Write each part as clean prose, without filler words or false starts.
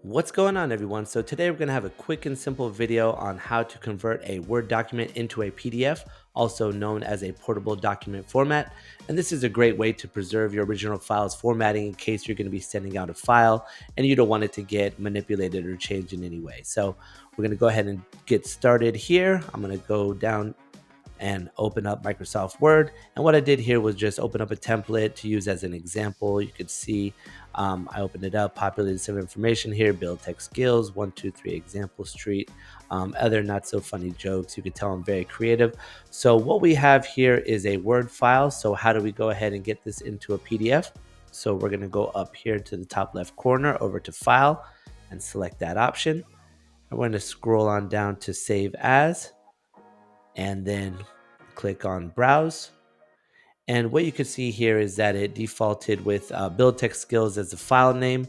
What's going on, everyone? So today we're going to have a quick and simple video on how to convert a Word document into a PDF, also known as a portable document format. And this is a great way to preserve your original file's formatting in case you're going to be sending out a file and you don't want it to get manipulated or changed in any way. So we're going to go ahead and get started here. I'm going to go down and open up Microsoft Word. And what I did here was just open up a template to use as an example. You could see I opened it up, populated some information here, build text skills, 1, 2, 3 example street, other not so funny jokes. You could tell I'm very creative. So what we have here is a Word file. So how do we go ahead and get this into a PDF? So we're going to go up here to the top left corner over to File and select that option. And we're going to scroll on down to Save As and then click on Browse. And what you can see here is that it defaulted with build text skills as the file name,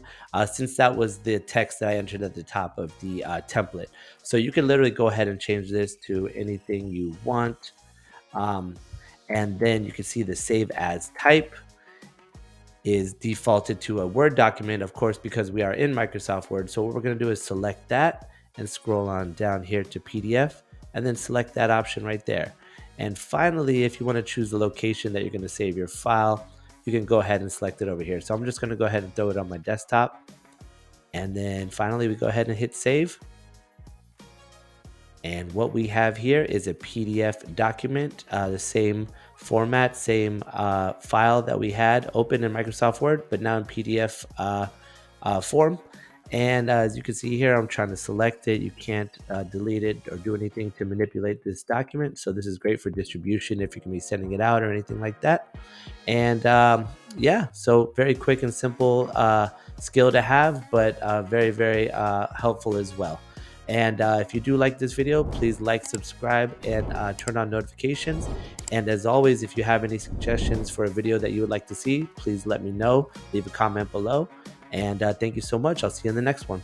since that was the text that I entered at the top of the template. So you can literally go ahead and change this to anything you want. And then you can see the save as type is defaulted to a Word document, of course, because we are in Microsoft Word. So what we're going to do is select that and scroll on down here to PDF and then select that option right there. And finally, if you want to choose the location that you're going to save your file, you can go ahead and select it over here. So I'm just going to go ahead and throw it on my desktop. And then finally, we go ahead and hit save. And what we have here is a PDF document, the same format, same file that we had open in Microsoft Word, but now in PDF form. And as you can see here, I'm trying to select it. You can't delete it or do anything to manipulate this document. So this is great for distribution if you can be sending it out or anything like that. And yeah, so very quick and simple skill to have, but very, very helpful as well. And if you do like this video, please like, subscribe, and turn on notifications. And as always, if you have any suggestions for a video that you would like to see, please let me know. Leave a comment below. And thank you so much. I'll see you in the next one.